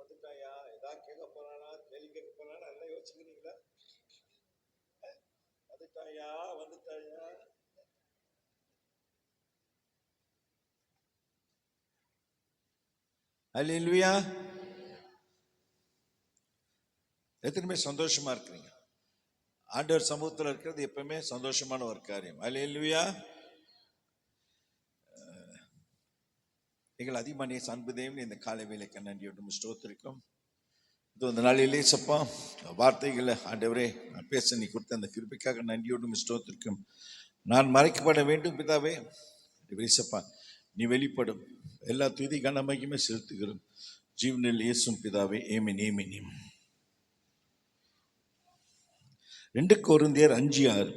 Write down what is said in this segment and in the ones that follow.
வந்துட்டாயா, ஏதாவது கேட்க போறானா, கேள்வி கேட்க போறானா, எல்லாம் யோசிச்சுக்கிறீங்களா? வந்துட்டாயா வந்துட்டாயா. அல்லேலூயா. எத்தனை பேர் சந்தோஷமா இருக்கிறீங்க? ஆண்டவர் சமூகத்தில் இருக்கிறது எப்பவுமே சந்தோஷமான ஒரு காரியம். அல்லேலூயா. எங்கள் அதிகமான அன்பு தேவன் இந்த காலை வேலைக்கு நன்றியோடு ஸ்தோத்திரிக்கும். இது அந்த நாளிலே சப்பா வார்த்தைகளை ஆண்டவரே நான் பேச நீ கொடுத்த அந்த கிருபைக்காக நன்றியோடு ஸ்தோத்திரிக்கும். நான் மறைக்கப்பட வேண்டும் பிதாவே, சப்பா நீ வெளிப்படும். எல்லா துதி கனமைக்குமே செலுத்துகிறோம் ஜீவனில் இயேசும் பிதாவே. ஏமின் ஏமின். 2 கொரிந்தியர் 5:6.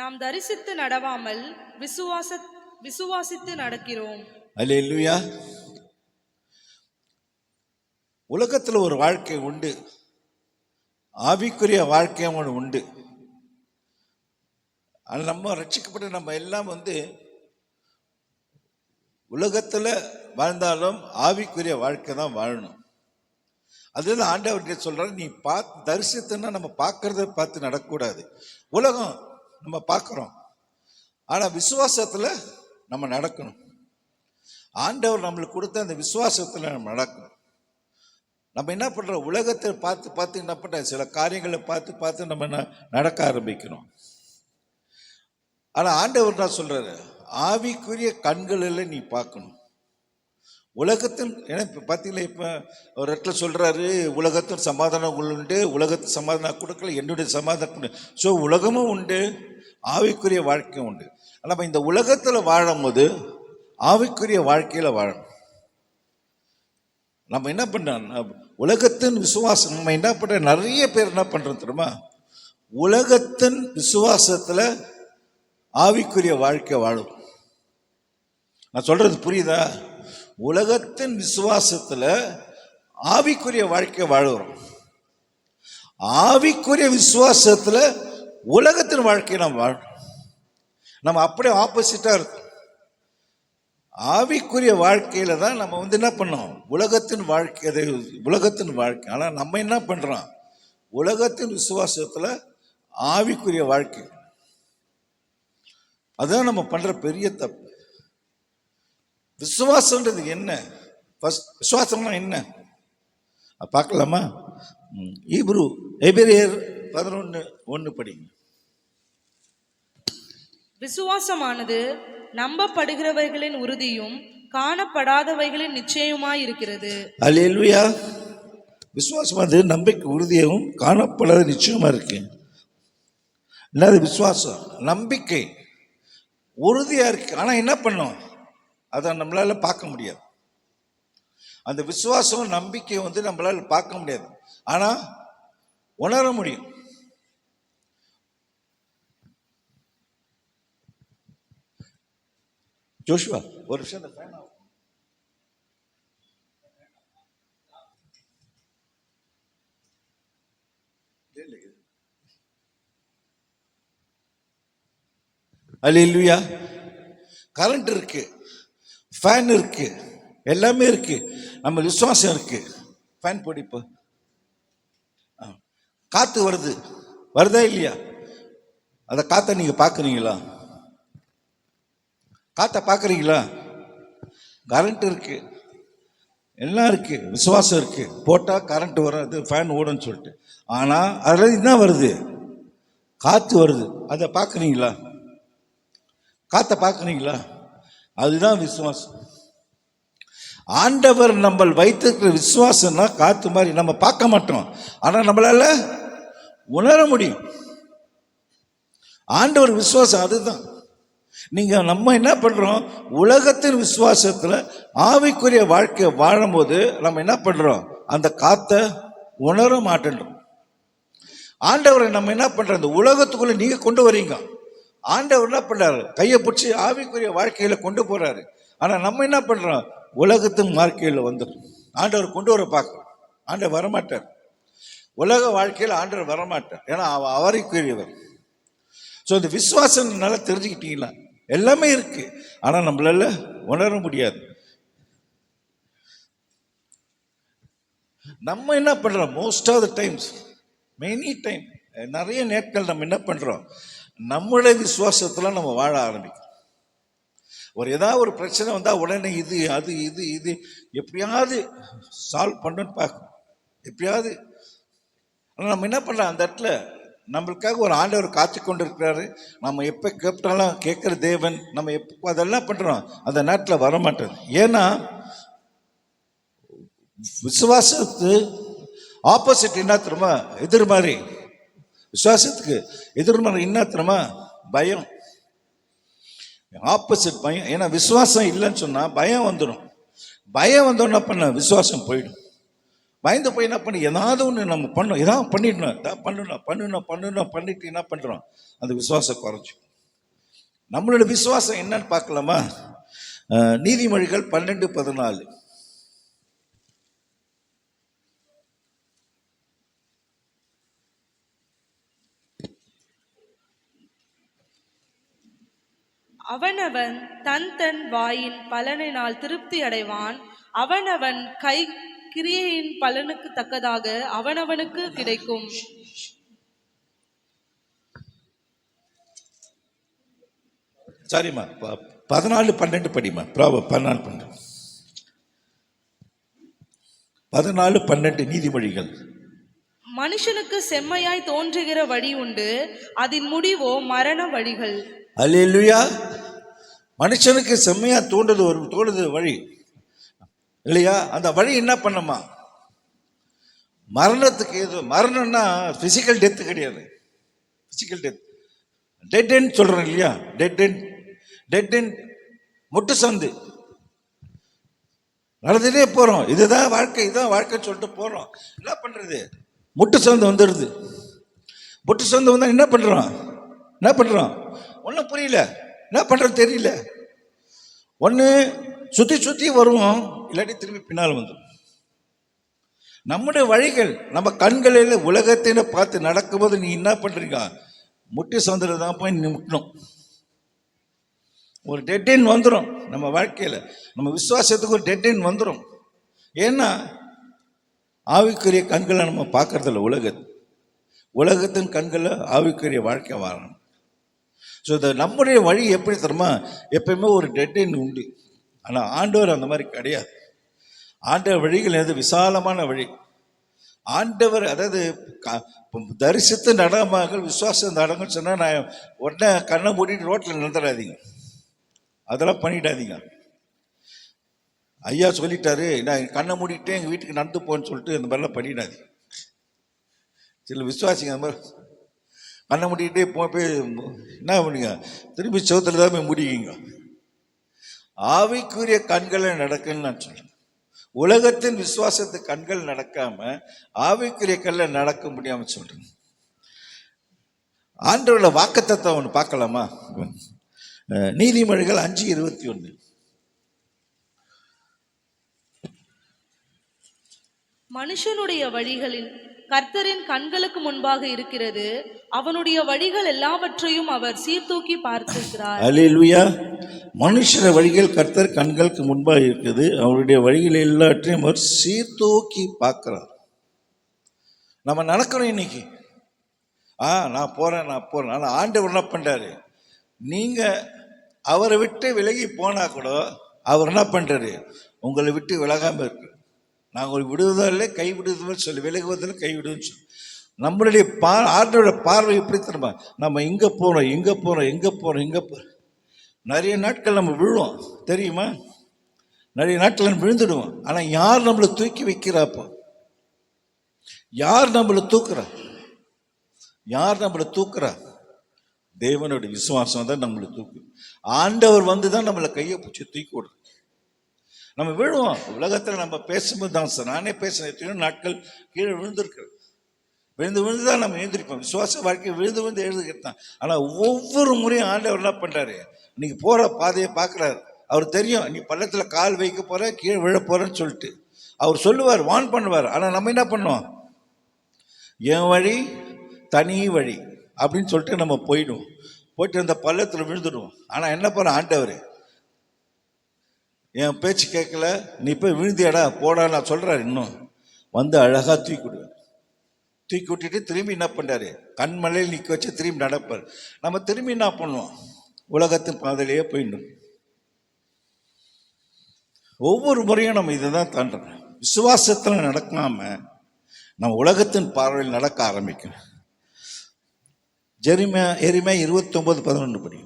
நாம் தரிசித்து நடவாமல் விசுவாசித்து நடக்கிறோம். அல்லேலூயா. உலகத்தில் ஒரு வாழ்க்கை உண்டு, ஆவிக்குரிய வாழ்க்கை ஒன்று உண்டு. ஆனால் நம்ம ரட்சிக்கப்பட்ட நம்ம எல்லாம் உலகத்தில் வாழ்ந்தாலும் ஆவிக்குரிய வாழ்க்கை தான் வாழணும். அதுதான் ஆண்டவர்கிட்ட சொல்றாரு, நீ தரிசித்துன்னா நம்ம பார்க்கறத பார்த்து நடக்கக்கூடாது. உலகம் நம்ம பார்க்குறோம், ஆனால் விசுவாசத்தில் நம்ம நடக்கணும். ஆண்டவர் நம்மளுக்கு கொடுத்த அந்த விசுவாசத்தில் நம்ம நடக்கணும். நம்ம என்ன பண்ணுறோம், உலகத்தை பார்த்து என்ன பண்ணுற, சில காரியங்களை பார்த்து நம்ம நடக்க ஆரம்பிக்கணும். ஆனால் ஆண்டவர் தான் சொல்றாரு, ஆவிக்குரிய கண்களில் நீ பார்க்கணும். உலகத்தின் இப்போ பார்த்தீங்களா, இப்போ ஒரு இடத்துல சொல்கிறாரு, உலகத்தின் சமாதானம் உண்டு, உலகத்து சமாதானம் கொடுக்கல, என்னுடைய சமாதானம் கொடு. ஸோ உலகமும் உண்டு, ஆவிக்குரிய வாழ்க்கையும் உண்டு. நம்ம இந்த உலகத்தில் வாழும் போது ஆவிக்குரிய வாழ்க்கையில் வாழணும். நம்ம என்ன பண்ணுறோம், உலகத்தின் விசுவாசம் நம்ம என்ன பண்ணுற, நிறைய பேர் என்ன பண்ணுறோம் தெரியுமா, உலகத்தின் விசுவாசத்தில் ஆவிக்குரிய வாழ்க்கை வாழும். நான் சொல்றது புரியுதா? உலகத்தின் விசுவாசத்துல ஆவிக்குரிய வாழ்க்கை வாழுறோம். ஆவிக்குரிய விசுவாசத்துல உலகத்தின் வாழ்க்கையை நம்ம வாழணும். நம்ம அப்படியே ஆப்போசிட்டா இருக்கும். ஆவிக்குரிய வாழ்க்கையில தான் நம்ம என்ன பண்ணோம், உலகத்தின் வாழ்க்கை. ஆனா நம்ம என்ன பண்றோம், உலகத்தின் விசுவாசத்துல ஆவிக்குரிய வாழ்க்கை. அதான் நம்ம பண்ற பெரிய தப்பு. விசுவாசம்ன்றது என்ன? விசுவாசம்னா என்ன பார்க்கலாமா? எபிரேயர் 11:1 படிங்க. விசுவாசமானது நம்பப்படுகிறவைகளின் உறுதியும் காணப்படாதவைகளின் நிச்சயமாய் இருக்கிறது. அல்லேலூயா. விசுவாசமானது நம்பிக்கை உறுதியாகவும் காணப்படாத நிச்சயமா இருக்கு. என்னது விசுவாசம்? நம்பிக்கை உறுதியா இருக்கு. ஆனா என்ன பண்ணும், அதை நம்மளால பார்க்க முடியாது. அந்த விசுவாசம் நம்பிக்கை நம்மளால பார்க்க முடியாது, ஆனா உணர முடியும். ஜோஷுவா ஒரு விஷயம், அல்லேலூயா. கரண்ட் இருக்கு, ஃபேன் இருக்கு, எல்லாமே இருக்கு, நம்ம விசுவாசம் இருக்கு. ஃபேன் போடிப்போ, காத்து வருதா இல்லையா? அந்த காத்த நீங்க பாக்குறீங்களா? காத்த பாக்குறீங்களா? கரண்ட் இருக்கு, எல்லாம் இருக்கு, விசுவாசம் இருக்கு. போட்டா கரண்ட் வராது, ஃபேன் ஓடுன்னு சொல்லிட்டு. ஆனா அதுல என்ன வருது, காத்து வருது. அதை பாக்குறீங்களா? காத்த பாக்குறீங்களா? அதுதான் விசுவாசம். ஆண்டவர் நம்ம வைத்திருக்கிற விசுவாசம்னா காத்து மாதிரி. நம்ம பார்க்க மாட்டோம், ஆனா நம்மளால உணர முடியும். ஆண்டவர் விசுவாசம் அதுதான். நம்ம என்ன பண்றோம், உலகத்தின் விசுவாசத்துல ஆவிக்குரிய வாழ்க்கையை வாழும் போது நம்ம என்ன பண்றோம், அந்த காத்த உணர மாட்டேன்றோம். ஆண்டவரை நம்ம என்ன பண்றோம், இந்த உலகத்துக்குள்ள நீங்க கொண்டு வரீங்க. ஆண்டவர் என்ன பண்றாரு, கையை பிடிச்சி ஆவிக்குரிய வாழ்க்கையில கொண்டு போறாரு. ஆனா நம்ம என்ன பண்றோம், உலகத்தின் வாழ்க்கையில வந்துடும். ஆண்டவர் கொண்டு வர பார்க்கிறோம், ஆண்டவர் வரமாட்டார். உலக வாழ்க்கையில் ஆண்டவர் வரமாட்டார், ஏன்னா அவரைக்குரியவர். ஸோ இந்த விசுவாசம் நல்லா தெரிஞ்சுக்கிட்டீங்களா, எல்லாமே இருக்கு, ஆனா நம்மளால உணர முடியாது. நம்ம என்ன பண்றோம், most of the times, many time, நிறைய நேரங்கள் நம்ம என்ன பண்றோம், நம்மளுடைய விசுவாசத்துல நம்ம வாழ ஆரம்பிக்கிறோம். ஏதாவது ஒரு பிரச்சனை வந்தா உடனே இது அது இது இது எப்படியாவது சால்வ் பண்ணணும்னு பார்க்கணும், எப்படியாவது. ஆனால் நம்ம என்ன பண்றோம், அந்த இடத்துல நம்மளுக்காக ஒரு ஆண்டவர் காத்து கொண்டு இருக்கிறாரு. நம்ம எப்போ கேட்டாலும் கேட்குற தேவன், நம்ம எப்போ அதெல்லாம் பண்றோம், அந்த நேரத்தில் வர மாட்டேது. ஏன்னா விசுவாசத்துக்கு ஆப்போசிட் என்ன தெரியுமா, எதிர்மாறி. விசுவாசத்துக்கு எதிர்மறை என்ன தெரியுமா, பயம். ஆப்போசிட் பயம். ஏன்னா விசுவாசம் இல்லைன்னு சொன்னா பயம் வந்துடும். பயம் வந்தோம் என்ன பண்ண, விசுவாசம் போயிடும். பயந்து போய் என்ன பண்ணி ஏதாவது ஒன்று நம்ம பண்ணோம், ஏதாவது பண்ணிடணும், பண்ணிட்டு என்ன பண்றோம், அந்த விசுவாசம் குறைஞ்சி. நம்மளோட விசுவாசம் என்னன்னு பார்க்கலாமா? நீதிமொழிகள் 12:14. அவனவன் தன் வாயின் பலனினால் திருப்தி அடைவான். அவனவன் கை கிரியையின் பலனுக்கு தக்கதாக அவனவனுக்கு கிடைக்கும். சரிம்மா, 14:12 படிமா. 14:12 நீதிமொழிகள். மனுஷனுக்கு செம்மையாய் தோன்றுகிற வழி உண்டு, அதன் முடிவோ மரண வழிகள். அல்லேலூயா. மனுஷனுக்கு செம்மையா தோன்றுது வழி இல்லையா, அந்த வழி என்ன பண்ணுமா, மரணத்துக்கு. ஏதோ மரணம்னா பிசிக்கல் டெத்து கிடையாது, பிசிக்கல் டெத். டெட் எண்ட் சொல்றோம் இல்லையா, டெட் எண்ட் முட்டு சந்து நடந்துட்டே போறோம். இதுதான் வாழ்க்கை சொல்லிட்டு போறோம். என்ன பண்றது, முட்டு சந்து வந்துடுது. முட்டு சந்து வந்தா என்ன பண்றோம், ஒன்றும் புரியல, என்ன பண்றது தெரியல. ஒன்று சுத்தி வருவோம், இல்லாட்டி திரும்பி பின்னால் வந்துடும். நம்முடைய வழிகள், நம்ம கண்களில் உலகத்தின பார்த்து நடக்கும்போது நீ என்ன பண்றீங்க, முட்டி சந்தில தான் போய் முட்டணும். ஒரு டெட் எண்ட் வந்துடும் நம்ம வாழ்க்கையில். நம்ம விசுவாசத்துக்கு ஒரு டெட் எண்ட் வந்துடும். ஏன்னா ஆவிக்குரிய கண்களை நம்ம பார்க்கறதில்ல, உலகத்தின் கண்களை ஆவிக்குரிய வாழ்க்கை வாழணும். ஸோ நம்முடைய வழி எப்படி தெரியுமா, எப்பயுமே ஒரு டெட் எண்ட் உண்டு. ஆனால் ஆண்டவர் அந்த மாதிரி கிடையாது. ஆண்டவர் வழிகள் எது விசாலமான வழி. ஆண்டவர் அதாவது தரிசித்து நடமாக விசுவாசம் நடங்கன்னு சொன்னால், நான் உடனே கண்ணை மூடிட்டு ரோட்டில் நடந்துடாதீங்க, அதெல்லாம் பண்ணிடாதீங்க. ஐயா சொல்லிட்டாரு, நான் கண்ணை மூடிட்டே எங்கள் வீட்டுக்கு நடந்து போன்னு சொல்லிட்டு இந்த மாதிரிலாம் பண்ணிடாதீங்க. சில விசுவாசிங்க அந்த மாதிரி கண்ணை மூடிக்கிட்டே போய் என்ன பண்ணுங்க, திரும்பி சோத்துல தான் போய் முடியுங்க. ஆவிக்குரிய கண்களை நடக்குன்னு நான் சொல்றேன். உலகத்தின் விசுவாசத்து கண்கள் நடக்காம ஆவிக்குரிய கல்ல நடக்க முடியாம சொல்றேன். ஆண்டவரோட வாக்குத்தத்தத்தை ஒன்று பார்க்கலாமா? நீதிமொழிகள் 5:21. மனுஷனுடைய வழிகளில் கர்த்தரின் கண்களுக்கு முன்பாக இருக்கிறது, அவனுடைய வழிகள் எல்லாவற்றையும் அவர் சீர்தூக்கி பார்த்திருக்கிறார். அல்லேலூயா. மனுஷன வழிகள் கர்த்தர் கண்களுக்கு முன்பாக இருக்குது, அவருடைய வழிகள் எல்லாவற்றையும் அவர் சீர்தூக்கி பார்க்கிறார். நம்ம நடக்கணும் இன்னைக்கு. நான் போறேன். ஆனால் ஆண்டவர் என்ன பண்றாரு, நீங்க அவரை விட்டு விலகி போனா கூட அவர் என்ன பண்றாரு, உங்களை விட்டு விலகாம இருக்கு. நாங்கள் விடுவதில்லை, கை விடுவதில்லை சொல்லி, விலகுவதில்லை, கை விடுவதுன்னு சொல்லி. நம்மளுடைய ஆண்டோட பார்வை எப்படி தெரியுமா, நம்ம எங்கே போகிறோம். நிறைய நாட்கள் நம்ம விழுவோம் தெரியுமா, நிறைய நாட்கள் நம்ம விழுந்துடுவோம். ஆனால் யார் நம்மளை தூக்கி வைக்கிறாப்போ, யார் நம்மளை தூக்குறா, தேவனுடைய விசுவாசம் தான் நம்மளை தூக்கு. ஆண்டவர் வந்து தான் நம்மளை கையை பிடிச்சி தூக்கி விடுறது. நம்ம விழுவோம். உலகத்தில் நம்ம பேசும்போது தான் சார், நானே பேசுகிறேன், எத்தனையோ நாட்கள் கீழே விழுந்திருக்கிறது. விழுந்து தான் நம்ம எழுந்திருப்போம். விசுவாச வாழ்க்கை விழுந்து எழுதுகிறது தான். ஆனால் ஒவ்வொரு முறையும் ஆண்டவர் என்ன பண்ணுறாரு, நீங்கள் போகிற பாதையை பார்க்குறாரு. அவர் தெரியும் நீ பள்ளத்தில் கால் வைக்க போகிற, கீழே விழ போகிறேன்னு சொல்லிட்டு அவர் சொல்லுவார், வான் பண்ணுவார். ஆனால் நம்ம என்ன பண்ணோம், என் வழி தனி வழி, அப்படின்னு சொல்லிட்டு நம்ம போயிடுவோம். போயிட்டு அந்த பள்ளத்தில் விழுந்துடுவோம். ஆனால் என்ன பண்ண ஆண்டவர், என் பேச்சு கேட்கல, நீ போய் விழுந்தியாடா போடா நான் சொல்கிறாரு. இன்னும் வந்து அழகாக தூக்கி விட்டுட்டு திரும்பி என்ன பண்ணுறாரு, கண்மலையில் நிற்க வச்சு திரும்பி நடப்பார். நம்ம திரும்பி என்ன பண்ணுவோம், உலகத்தின் பாதையிலேயே போயிடும். ஒவ்வொரு முறையும் நம்ம இதை தான் தாண்டோம். விசுவாசத்தில் நடக்காம நம்ம உலகத்தின் பார்வையில் நடக்க ஆரம்பிக்கணும். எரிமையா 29:11 படி.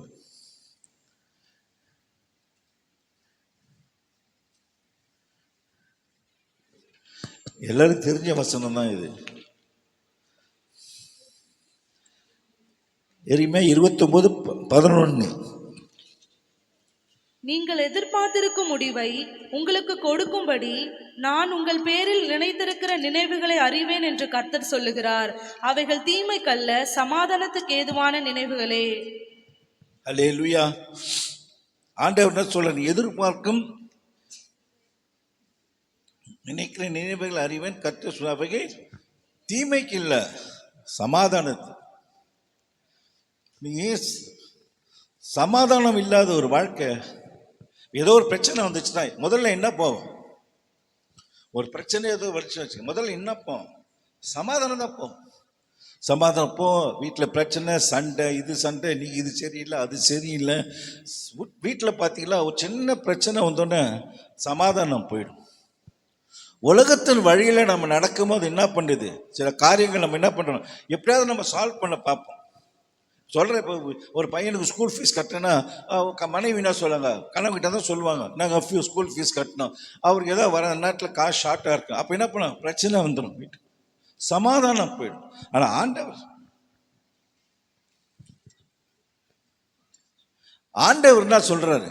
எல்லாரும் தெரிஞ்ச வசனம் தான் இது. எரிமையா 29:11. நீங்கள் எதிர்பார்த்திருக்கும் முடிவை உங்களுக்கு கொடுக்கும்படி நான் உங்கள் பேரில் நினைத்திருக்கிற நினைவுகளை அறிவேன் என்று கர்த்தர் சொல்லுகிறார். அவைகள் தீமைக்கல்ல, சமாதானத்துக்கு ஏதுவான நினைவுகளே. அல்லேலூயா. ஆண்டவர் என்ன சொல்ற, நீ எதிர்பார்க்கும் நினைக்கிற நினைவுகள் அறிவேன் கர்த்தர் சொல்ல, அவைகள் தீமைக்கு இல்ல, சமாதானத்து. நீ சமாதானம் இல்லாத ஒரு வாழ்க்கை, ஏதோ ஒரு பிரச்சனை வந்துச்சுன்னா முதல்ல என்ன போவோம், ஒரு பிரச்சனை ஏதோ வச்சு முதல்ல என்ன போவோம், சமாதானம் தான் போவோம். சமாதானம் போ, வீட்டில் பிரச்சனை, சண்டை, இது சண்டை, நீ இது சரியில்லை அது சரியில்லை. வீட்டில் பார்த்தீங்களா ஒரு சின்ன பிரச்சனை வந்தோடனே சமாதானம் போயிடும். உலகத்தின் வழியில் நம்ம நடக்கும்போது என்ன பண்ணுது, சில காரியங்கள் நம்ம என்ன பண்ணுறோம், எப்படியாவது நம்ம சால்வ் பண்ண பார்ப்போம். சொல்கிறேன், இப்போ ஒரு பையனுக்கு ஸ்கூல் ஃபீஸ் கட்டினா மனைவினா சொல்லுவாங்க, கணவன்கிட்ட தான் சொல்லுவாங்க, நாங்கள் ஸ்கூல் ஃபீஸ் கட்டினோம், அவருக்கு ஏதாவது வர நேரத்தில் காசு ஷார்ட்டாக இருக்கு. அப்போ என்ன பண்ணோம், பிரச்சனை வந்துடும், வீட்டுக்கு சமாதானம் போயிடும். ஆனால் ஆண்டவர் என்ன சொல்றாரு,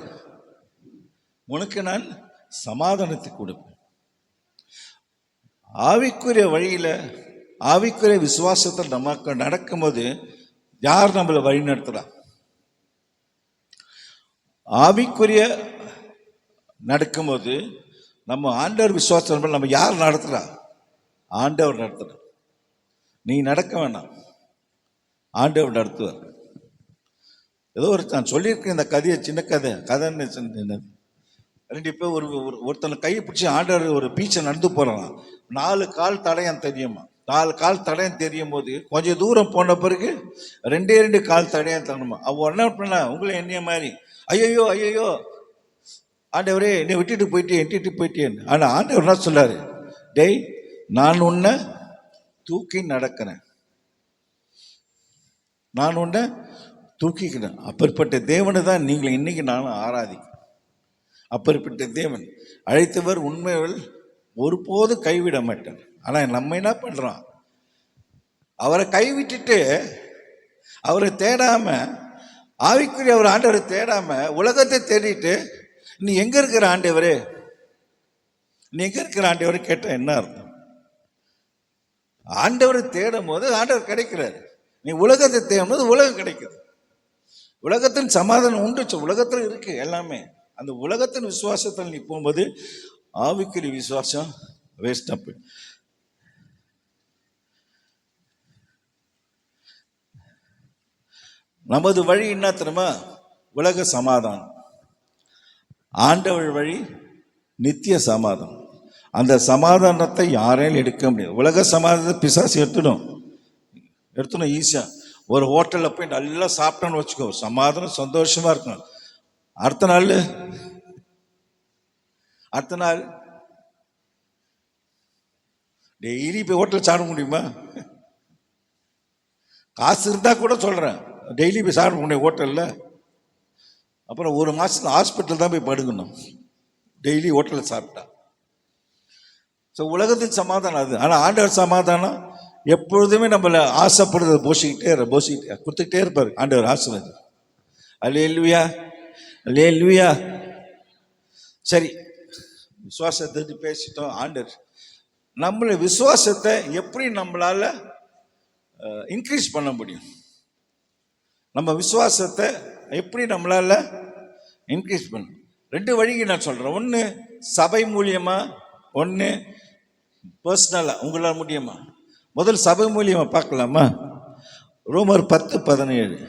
உனக்கு நான் சமாதானத்தை கொடுப்பேன். ஆவிக்குரிய வழியில ஆவிக்குரிய விசுவாசத்தில் நமக்கு நடக்கும்போது யார் நம்மளை வழி நடத்துறா, ஆவிக்குரிய நடக்கும்போது நம்ம ஆண்டவர் விசுவாசம் நம்ம யார் நடத்துறா, ஆண்டவர் நடத்துற. நீ நடக்க வேணாம், ஆண்டவர் நடத்துவார். ஏதோ ஒரு நான் சொல்லியிருக்கேன் இந்த கதையை, சின்ன கதைன்னு 2 பேர் ஒருத்தனை கையை பிடிச்சி ஆண்டவர் ஒரு பீச்சை நடந்து போறான். 4 கால் தடயம் தெரியுமா, 4 கால் தடயம் தெரியும் போது கொஞ்சம் தூரம் போன பிறகு 2 கால் தடயம் தரணுமா. அவ என்ன பண்ணா, உங்களை என்னைய மாதிரி ஐயோ ஐயோ ஆண்டவரே என்னை விட்டுட்டு போயிட்டேன். ஆனா ஆண்டவர் என்ன சொல்லாரு, டேய் நான் உன்னை தூக்கி நடக்கிறேன், நான் உன்னை தூக்கிக்கிறேன். அப்பேற்பட்ட தேவனை தான் நீங்கள் இன்னைக்கு நானும் ஆராதிக்கிறேன். அப்பேற்பட்ட தேவன் அழைத்தவர் உண்மைகள் ஒருபோது கைவிட மாட்டார். ஆனால் நம்ம என்ன பண்றோம், அவரை கைவிட்டுட்டு அவரை தேடாம, ஆவிக்குரிய அவர் ஆண்டவரை தேடாம உலகத்தை தேடிட்டு நீ எங்க இருக்கிற ஆண்டவரே, நீ எங்க இருக்கிற ஆண்டவரை கேட்ட என்ன அர்த்தம்? ஆண்டவரை தேடும் போது ஆண்டவர் கிடைக்கிறார். நீ உலகத்தை தேடும் போது உலகம் கிடைக்குது. உலகத்தின் சமாதானம் உண்டு, உலகத்தில் இருக்கு எல்லாமே. அந்த உலகத்தின் விசுவாசத்தில் நீ போகும்போது ஆவிக்குரிய விசுவாசம் வேஸ்ட் ஆப். நமது வழி என்ன தெரியுமா, உலக சமாதானம். ஆண்டவர் வழி நித்திய சமாதானம். அந்த சமாதானத்தை யாரையும் எடுக்க முடியாது. உலக சமாதானத்தை பிசாசு எடுத்துடும் ஈஸியா. ஒரு ஹோட்டலில் போய் நல்லா சாப்பிட்டோன்னு வச்சுக்கோ, சமாதானம் சந்தோஷமா இருக்கணும். அடுத்த நாள் டெய்லி போய் ஹோட்டல் சாப்பிட முடியுமா? காசு இருந்தா கூட சொல்றேன், டெய்லி போய் சாப்பிட முடியும் ஹோட்டல்ல. அப்புறம் 1 மாசத்துல ஹாஸ்பிட்டல் தான் போய் படுக்கணும் டெய்லி ஹோட்டலில் சாப்பிட்டா. ஸோ உலகத்தின் சமாதானம் அது. ஆனால் ஆண்டவர் சமாதானம் எப்பொழுதுமே நம்மளை ஆசைப்படுறதை போஷிக்கிட்டே கொடுத்துக்கிட்டே இருப்பார் ஆண்டவர் ஆசீர்வாதம். அல்லேலூயா, அல்லேலூயா. சரி, விசுவாசத்தை பேசிட்டோம். ஆண்டவர் நம்மள விசுவாசத்தை எப்படி நம்மளால இன்க்ரீஸ் பண்ண முடியும், நம்ம விசுவாசத்தை எப்படி நம்மளால இன்க்ரீஸ் பண்ண 2 வழிக்கு நான் சொல்றேன். ஒன்று சபை மூலியமா, ஒன்று பர்சனலா உங்களால் முடியுமா. முதல் சபை மூலியமா பார்க்கலாமா. ரோமர் 10:17.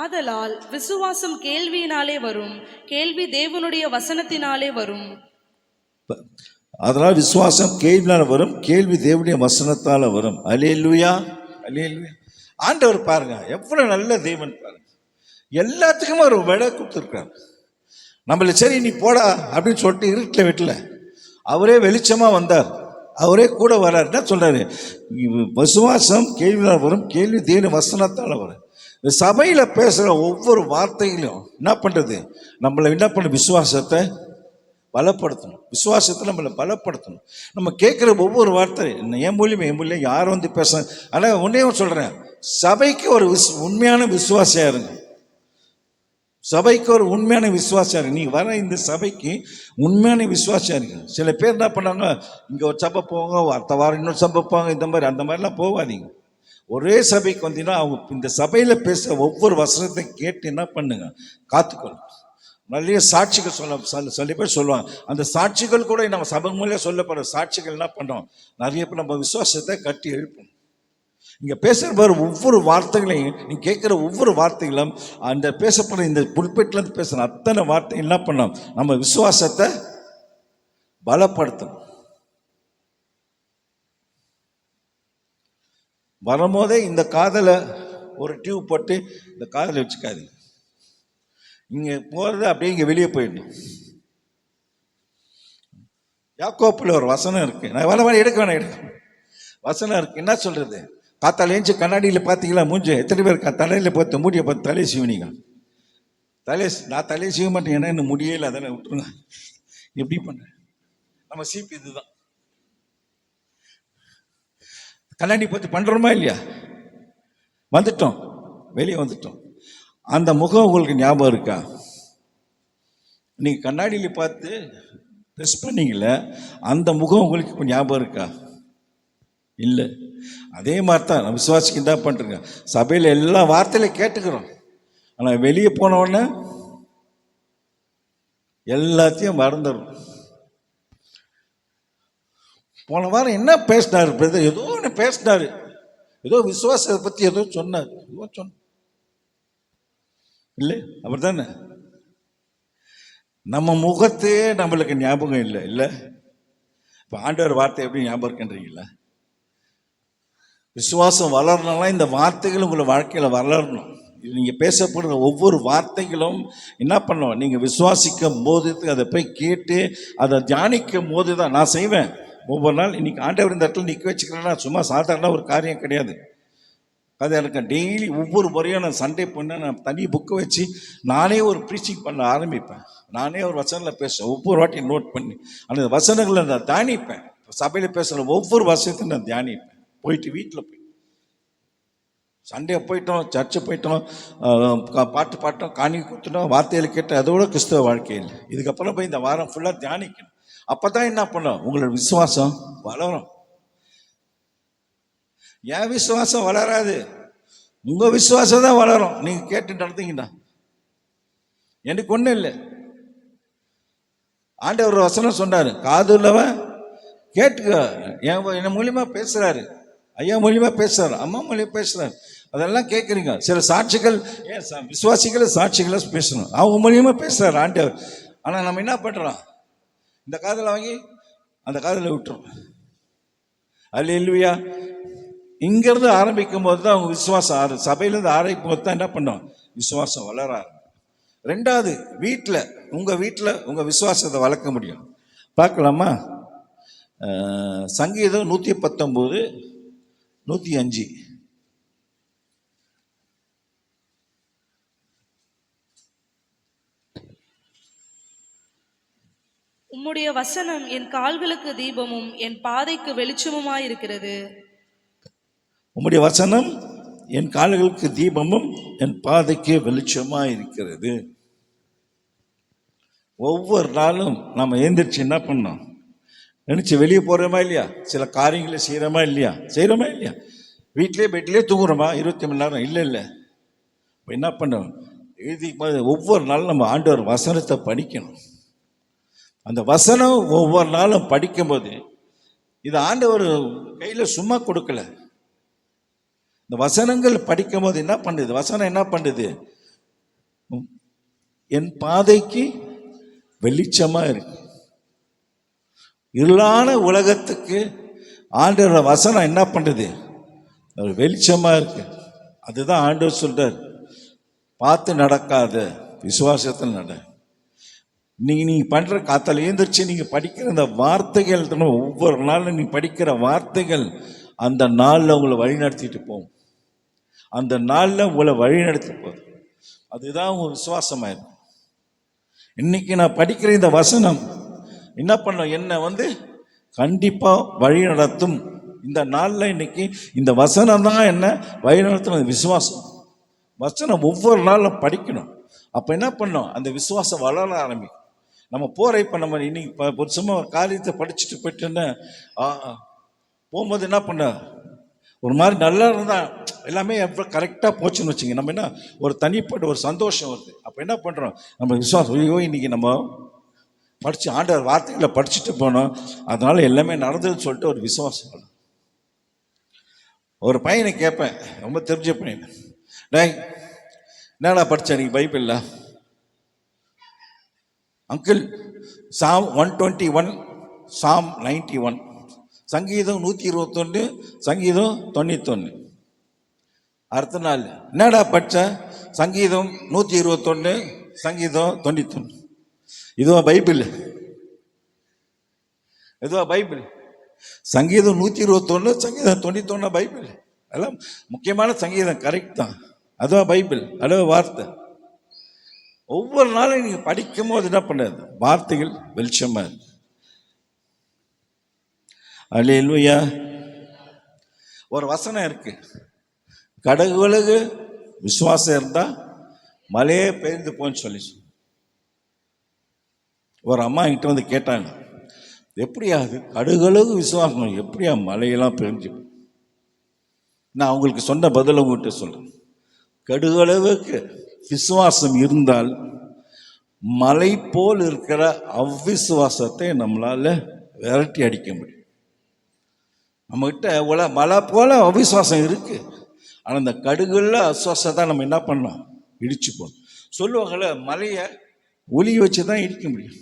ஆதலால் விசுவாசம் கேள்வியினாலே வரும், கேள்வி தேவனுடைய வசனத்தினாலே வரும். அதனால் விசுவாசம் கேள்வினால வரும், கேள்வி தேவனுடைய வசனத்தால வரும். அல்லேலூயா, அல்லேலூயா. ஆண்டவர் பாருங்க எவ்வளவு நல்ல தேவன் பாருங்க. எல்லாத்துக்குமே ஒரு விலை கொடுத்துருக்காரு. நம்மள சரி நீ போடா அப்படின்னு சொல்லிட்டு இருட்டில் வெட்டல, அவரே வெளிச்சமா வந்தார், அவரே கூட வர்றார். என்ன சொல்றாரு? விசுவாசம் கேள்வினால வரும், கேள்வி தேவனுடைய வசனத்தால வரும். இந்த சபையில பேசுற ஒவ்வொரு வார்த்தையிலும் என்ன பண்றது? நம்மளை என்ன பண்ண விசுவாசத்தை பலப்படுத்தணும், விசுவாசத்தை நம்மளை பலப்படுத்தணும். நம்ம கேட்குற ஒவ்வொரு வார்த்தை என் மூலியம் யார் வந்து பேச. ஆனால் உன்னையும் சொல்கிறேன், சபைக்கு ஒரு உண்மையான விசுவாசியாக இருங்க. சபைக்கு ஒரு உண்மையான விசுவாசியாக இருங்க. நீங்கள் வர இந்த சபைக்கு உண்மையான விசுவாசியாக இருங்க. சில பேர் என்ன பண்ணாங்க, இங்கே ஒரு சபை போவாங்க, அடுத்த வாரம் இன்னொரு சபை போவாங்க, இந்த மாதிரி அந்த மாதிரிலாம் போகாதீங்க. ஒரே சபைக்கு வந்தீங்கன்னா அவங்க இந்த சபையில் பேசுகிற ஒவ்வொரு வசனத்தை கேட்டு என்ன பண்ணுங்க, காத்துக்கணும். நிறைய சாட்சிகள் சில பேர் சொல்லுவாங்க, அந்த சாட்சிகள் கூட நம்ம சபை மூலியம் சொல்லப்படுற சாட்சிகள் என்ன பண்ணுறோம், நிறைய பேர் நம்ம விசுவாசத்தை கட்டி எழுப்பணும். இங்கே பேசுகிற ஒவ்வொரு வார்த்தைகளையும் நீ கேட்குற ஒவ்வொரு வார்த்தைகளும் அந்த பேசப்படுற இந்த புல்பெட்லேருந்து பேசுகிற அத்தனை வார்த்தை என்ன பண்ணோம், நம்ம விசுவாசத்தை பலப்படுத்தணும். வரும்போதே இந்த காதலை ஒரு டியூப் போட்டு இந்த காதலை வச்சுக்காதீங்க. இங்கே போகிறது அப்படியே இங்கே வெளியே போயிடணும். யாக்கோப்பில் ஒரு வசனம் இருக்கு, நான் வர எடுக்க வேணாம், வசனம் இருக்கு. என்ன சொல்றது? காத்தால ஏஞ்சி கண்ணாடியில் பார்த்தீங்களா மூஞ்சி? எத்தனை பேர் தலையில் பார்த்து மூடியை பார்த்து தலையை சீவனிங்க? நான் தலையை சீவ மாட்டேன், ஏன்னா இன்னும் முடியல, அதெல்லாம் விட்டுருங்க. எப்படி பண்ண நம்ம சீப்பு இதுதான். கண்ணாடி பார்த்து பண்றோமா இல்லையா? வந்துட்டோம், வெளியே வந்துட்டோம். அந்த முகம் உங்களுக்கு ஞாபகம் இருக்கா? நீங்க கண்ணாடியில பார்த்து ட்ரெஸ் பண்ணீங்கள, அந்த முகம் உங்களுக்கு இப்போ ஞாபகம் இருக்கா? இல்லை. அதே மாதிரி தான் விசுவாசிக்கு என்ன பண்றீங்க, சபையில் எல்லா வார்த்தையிலும் கேட்டுக்கிறோம், ஆனால் வெளியே போன உடனே எல்லாத்தையும் மறந்துடும். போன வாரம் என்ன பேசினாரு பிரதர்? ஏதோ ஒன்று பேசினாரு, ஏதோ விசுவாசத்தை பற்றி ஏதோ சொன்னார், ஏதோ சொன்ன இல்லை, அப்படி தானே? நம்ம முகத்தையே நம்மளுக்கு ஞாபகம் இல்லை. இல்லை, இப்போ ஆண்டவர் வார்த்தை எப்படி ஞாபகம் இருக்குன்றீங்களா? விசுவாசம் வளரணும்னா இந்த வார்த்தைகள் உங்களை வாழ்க்கையில் வளரணும். நீங்கள் பேசப்படுற ஒவ்வொரு வார்த்தைகளும் என்ன பண்ணணும், நீங்கள் விசுவாசிக்கும் போது அதை போய் கேட்டு அதை தியானிக்கும் போது தான். நான் செய்வேன் ஒவ்வொரு நாள். இன்னைக்கு ஆண்டவர் இந்த இடத்துல நிற்க வச்சுக்கிறேன்னா சும்மா சாதாரண ஒரு காரியம் கிடையாது. அது எனக்கு டெய்லி ஒவ்வொரு முறையும் நான் சண்டே பண்ண நான் தனி புக்கை வச்சு நானே ஒரு ப்ரீச்சிங் பண்ண ஆரம்பிப்பேன். நானே ஒரு வசனத்தில் பேசுவேன், ஒவ்வொரு வாட்டியும் நோட் பண்ணி அந்த வசனங்களை நான் தியானிப்பேன். சபையில் பேசுகிற ஒவ்வொரு வசனத்தையும் நான் தியானிப்பேன். போயிட்டு வீட்டில் போய் சண்டே போயிட்டோம், சர்ச்சு போயிட்டோம், பாட்டு பாட்டோம், காணி கொடுத்துட்டோம், வார்த்தையில் கேட்டோம், அதோட கிறிஸ்தவ வாழ்க்கையில் இதுக்கப்புறம் போய் இந்த வாரம் ஃபுல்லாக தியானிக்கணும். அப்பதான் என்ன பண்ணும், உங்களோட விசுவாசம் வளரும். என் விசுவாசம் வளராது, உங்க விசுவாசம் தான் வளரும். நீங்க கேட்டு நடந்தீங்கன்னா எனக்கு ஒண்ணும் இல்லை. ஆண்டவர் வசனம் சொன்னாரு, காது உள்ளவன் கேட்டுக்க. என் மூலியமா பேசுறாரு, ஐயா மூலியமா பேசுறாரு, அம்மா மூலியமா பேசுறாரு, அதெல்லாம் கேட்குறீங்க. சில சாட்சிகள் விசுவாசிகளை சாட்சிகளை பேசணும், அவங்க மூலியமா பேசுறாரு ஆண்டவர். ஆனா நம்ம என்ன பண்றோம், இந்த காதலை வாங்கி அந்த காதலை விட்டுரும். அல்லேலூயா. இங்கிருந்து ஆரம்பிக்கும் போது தான் அவங்க விசுவாசம், சபையிலேருந்து ஆரம்பிக்கும் போது தான் என்ன பண்ணோம், விசுவாசம் வளர ஆரம்பிக்கும். ரெண்டாவது, வீட்டில் உங்கள் வீட்டில் உங்கள் விசுவாசத்தை வளர்க்க முடியும். பார்க்கலாமா? சங்கீதம் 119, 105. உம்முடைய வசனம் என் கால்களுக்கு தீபமும் என் பாதைக்கு வெளிச்சமுமாயிருக்கிறது. உம்முடைய வசனம் என் கால்களுக்கு தீபமும் என் பாதைக்கு வெளிச்சமாயிருக்கிறது. ஒவ்வொரு நாளும் நம்ம எழுந்திரிச்சு என்ன பண்ணோம், நினைச்சு வெளியே போறோமா இல்லையா, சில காரியங்களை செய்யறோமா இல்லையா, வீட்டிலே பெட்லேயே தூங்குறோமா 20 மணி நேரம்? இல்லை. இப்போ என்ன பண்ணோம், எழுதி ஒவ்வொரு நாளும் நம்ம ஆண்டவர் வசனத்தை படிக்கணும். அந்த வசனம் ஒவ்வொரு நாளும் படிக்கும்போது இது ஆண்டவர் கையில சும்மா கொடுக்கல. இந்த வசனங்கள் படிக்கும் போது என்ன பண்ணுது, வசனம் என்ன பண்ணுது, என் பாதைக்கு வெளிச்சமா இருக்கு. இருளான உலகத்துக்கு ஆண்டவர் வசனம் என்ன பண்ணுது, ஒரு வெளிச்சமா இருக்கு. அதுதான் ஆண்டவர் சொல்றார், பார்த்து நடக்காத, விசுவாசத்தில் நட. நீ பண்ற காத்தால எழுந்திரிச்சு நீங்க படிக்கிற அந்த வார்த்தைகள், ஒவ்வொரு நாளும் நீ படிக்கிற வார்த்தைகள் அந்த நாள்ல உங்களை வழி நடத்திட்டு போகும். அந்த நாள்ல உங்களை வழி நடத்தி போகுது. அதுதான் உங்க விசுவாசமாயிருக்கும். இன்னைக்கு நான் படிக்கிற இந்த வசனம் என்ன பண்ணும், என்ன கண்டிப்பா வழி நடத்தும். இந்த நாள்ல இன்னைக்கு இந்த வசனம் தான் என்ன வழி நடத்தணும். விசுவாசம் வசனம் ஒவ்வொரு நாளும் படிக்கணும். அப்ப என்ன பண்ணும், அந்த விசுவாசம் வளர ஆரம்பிக்கும். நம்ம போற இப்ப நம்ம இன்னைக்கு ஒரு சும்மா ஒரு காரியத்தை படிச்சுட்டு போயிட்டோன்னா போகும்போது என்ன பண்ண, ஒரு மாதிரி நல்லா இருந்தா எல்லாமே கரெக்டாக போச்சுன்னு வச்சுங்க, நம்ம என்ன ஒரு தனிப்பட்ட ஒரு சந்தோஷம் வருது. அப்போ என்ன பண்ணுறோம், நம்ம விசுவாசம், ஐயோ இன்னைக்கு நம்ம படித்து ஆண்டவர் வார்த்தைகளை படிச்சுட்டு போனோம், அதனால எல்லாமே நடந்ததுன்னு சொல்லிட்டு ஒரு விசுவாசம் வரும். ஒரு பையனை கேட்பேன், ரொம்ப தெரிஞ்ச பையன், டேய் என்னடா படித்த நீ பைபிளில்? அங்கிள் சாம் 121, சாம் 91, சங்கீதம் 121, சங்கீதம் 91. அடுத்த நாள் என்னடா படிச்ச? சங்கீதம் 121, சங்கீதம் 91. இதுவா பைபிள்? இதுவா பைபிள்? சங்கீதம் 121, சங்கீதம் 91 பைபிள். எல்லாம் முக்கியமான சங்கீதம் கரெக்ட் தான். அதுவா பைபிள்? அதுவா வார்த்தை? ஒவ்வொரு நாளும் நீங்க படிக்கும் போது என்ன பண்ணாது, வார்த்தைகள் வெளிச்சமா இருக்கு. அல்லேலூயா. ஒரு வசனம் இருக்கு, கடவுளுக்கு விசுவாசம் இருந்தா மலையே பெயர்ந்து போன்னு சொல்லி. ஒரு அம்மா கிட்ட கேட்டாங்க, எப்படியா அது கடுகளவுக்கு விசுவாசம், எப்படியா மலையெல்லாம் பெஞ்சு? நான் அவங்களுக்கு சொன்ன பதில் உங்ககிட்ட சொல்றேன். கடுகளவுக்கு விசுவாசம் இருந்தால் மலை போல் இருக்கிற அவ்விசுவாசத்தை நம்மளால விரட்டி அடிக்க முடியும். நம்ம கிட்ட மலை போல அவிசுவாசம் இருக்கு, ஆனால் அந்த கடுகுல அவிசுவாசத்தை நம்ம என்ன பண்ணோம், இடிச்சு போகணும். சொல்லுவாங்கள்ல, மலையை ஒலி வச்சு தான் இடிக்க முடியும்.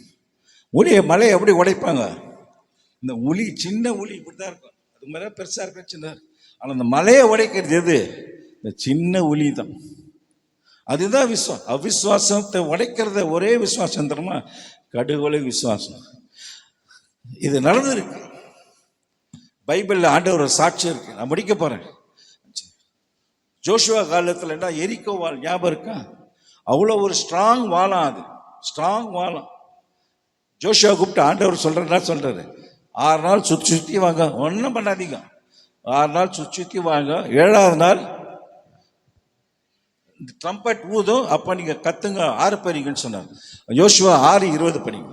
மலையை எப்படி உடைப்பாங்க? இந்த உளி, சின்ன உளி இப்படி தான் இருக்கும், அது மாதிரி பெருசாக இருக்கும், சின்ன. ஆனால் அந்த மலையை உடைக்கிறது எது? இந்த சின்ன உளி தான். அதுதான் விசுவாசம். அவிசுவாசத்தை உடைக்கிறத ஒரே விசுவாசம் தெரியுமா? கடுகொலை விசுவாசம். இது நடந்திருக்கு. பைபிளில் ஆண்டவர் சாட்சி இருக்கு. நான் முடிக்க போறேன். ஜோஷுவா காலத்தில் என்ன, எரிக்கோ வால் ஞாபகம் இருக்கா? அவ்வளோ ஒரு ஸ்ட்ராங் வாலம், அது ஸ்ட்ராங் வாலம். ஜோஷுவா கூப்பிட்டு ஆண்டவர் சொல்றாரு, 6 நாள் சுற்றி வாங்க, ஒன்றும் பண்ணாதீங்க, 6 நாள் சுற்றி வாங்க, 7ஆவது நாள் ட்ரம்பட் ஊதும், அப்ப நீங்க கத்துங்க, ஆர்ப்பரிங்கன்னு சொன்னார். யோசுவா 6:20 படிங்க.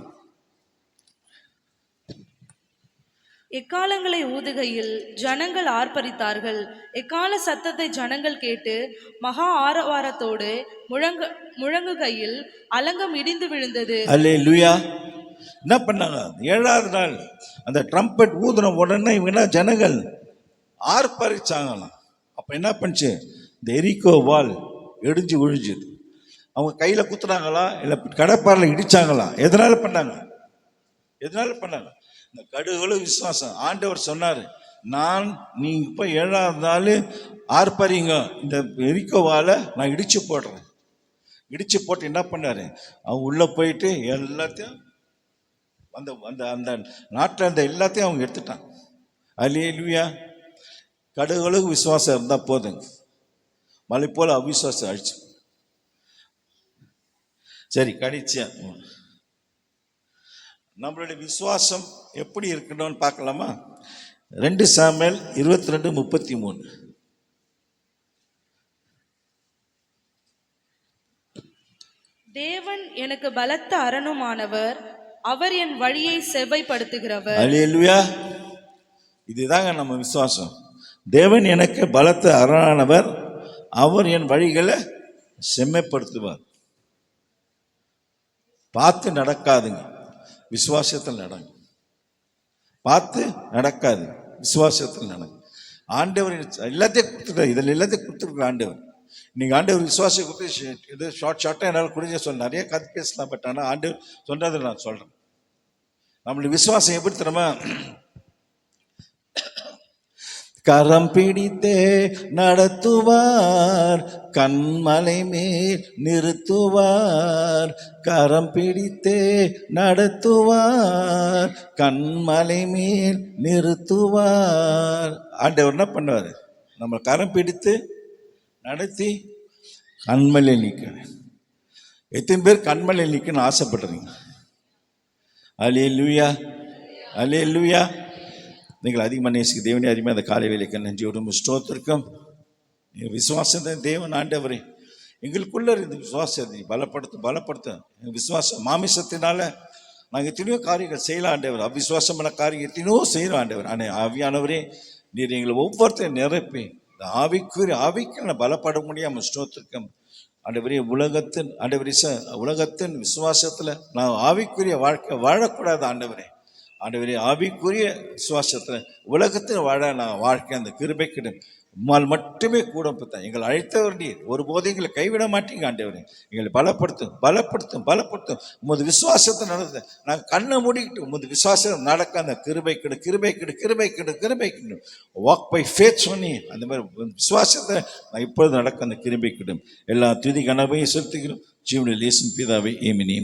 எக்காலங்களை ஊதுகையில் ஜனங்கள் ஆர்ப்பரித்தார்கள். எக்கால சத்தத்தை ஜனங்கள் கேட்டு மகா ஆரவாரத்தோடு முழங்குகையில் அலங்கம் இடிந்து விழுந்தது. அல்லேலூயா. என்ன பண்ணாங்க? 7ஆவது நாள் அந்த ட்ரம்பட் ஊதுன உடனே இவங்க ஜனங்கள் ஆர்ப்பரிச்சாங்களாம். அப்ப என்ன பண்ணுச்சு, இந்த எரிக்கோ வால் இடிஞ்சு விழுஞ்சுது. அவங்க கையில குத்துனாங்களா, இல்ல கடப்பாறையில் இடிச்சாங்களா? எதனால பண்ணாங்க? இந்த கடுகளவு விசுவாசம். ஆண்டவர் சொன்னாரு, நீ இப்ப 7ஆவது நாள் ஆர்ப்பரிங்க, இந்த எரிக்கோவால நான் இடிச்சு போடுறேன். இடிச்சு போட்டு என்ன பண்ணாரு, அவங்க உள்ள போயிட்டு எல்லாத்தையும் அந்த அந்த நாட்டில் இருந்த எல்லாத்தையும் அவங்க எடுத்துட்டாங்க. அல்லேலூயா. கடுகளவு விசுவாசம் இருந்தா போதுங்க, மலை போல அவிசுவாசம் அழிச்சு. சரி, கடைசியா நம்மளுடைய விசுவாசம் எப்படி இருக்கணும்னு பார்க்கலாமா? 2 சாமுவேல் 22:33. தேவன் எனக்கு பலத்த அரணுமானவர், அவர் என் வழியை செவ்வைப்படுத்துகிறவர். அல்லேலூயா. இதுதாங்க நம்ம விசுவாசம். தேவன் எனக்கு பலத்த அரணானவர், அவர் என் வழிகளை செம்மைப்படுத்துவார். பார்த்து நடக்காதுங்க, விசுவாசத்தில் நடங்க. பார்த்து நடக்காது, விசுவாசத்தில் நடக்கும். ஆண்டவர் எல்லாத்தையும் கொடுத்துருக்காரு, இதில் எல்லாத்தையும் கொடுத்துருக்குற ஆண்டவர். நீங்கள் ஆண்டவர் விசுவாசம் கொடுத்து இது ஷார்ட்டாக என்னால் குடிஞ்ச சொல்ல நிறைய கதை பேசலாம். பட் ஆனால் ஆண்டவர் சொன்னதை நான் சொல்கிறேன். நம்மளுடைய விசுவாசம் எப்படி தெரியுமா? கரம் பிடித்தே நடத்துவார், கண்மலை மேல் நிறுத்துவார். கரம் பிடித்தே நடத்துவார், கண்மலை மேல் நிறுத்துவார். ஆண்டவர் என்ன பண்ணுவார்? நம்ம கரம் பிடித்து நடத்தி கண்மலையில் நிற்கணும். எத்தனை பேர் கண்மலையில் நிற்கணும்னு ஆசைப்படுறீங்க? அல்லேலூயா, அல்லேலூயா. நீங்கள் அதிகமாக நேசிக்க தேவனே அதிகமாக அந்த காலை வேலைக்கு நன்றியோடும் ஸ்தோத்திரம். விசுவாசத்தை தேவன் ஆண்டவரே எங்களுக்குள்ள இந்த விசுவாசத்தை பலப்படுத்தும். எங்கள் விசுவாசம் மாமிசத்தினால நாங்கள் எத்தனையோ காரியங்கள் செய்யலாம் ஆண்டவர். அவ்விசுவாசமான காரியம் எத்தனையோ செய்கிறோம் ஆண்டவர். ஆனால் ஆவியானவரே நீர் எங்களை ஒவ்வொருத்தரும் நிரப்பி இந்த ஆவிக்கு நான் பலப்பட முடியாமல் ஸ்தோத்திரம் ஆண்டவரே. உலகத்தின் விசுவாசத்தில் நான் ஆவிக்குரிய வாழ்க்கை வாழக்கூடாது ஆண்டவரே. ஆண்டவரே ஆவிக்குரிய விசுவாசத்தில் உலகத்தில் வாழ நான் வாழ்க்கை அந்த கிருபை கிடும் உம்மால் மட்டுமே கூட பார்த்தேன். எங்களை அழைத்தவர் நீர், ஒருபோதும் எங்களை கைவிட மாட்டீங்க ஆண்டவரே. எங்களை பலப்படுத்தும். உமது விசுவாசத்தை நடத்த நாங்கள் கண்ணை மூடிக்கிட்டு உமது விசுவாசம் நடக்க அந்த கிருபை கிடும். வாக் பை ஃபேத் சொன்னி அந்த மாதிரி விசுவாசத்தை நான் இப்பொழுது நடக்க அந்த கிருபை கிடும். எல்லா துதி கனவையும் செலுத்துகிறோம் ஜீவனில் இயேசு பிதாவே. ஆமென்.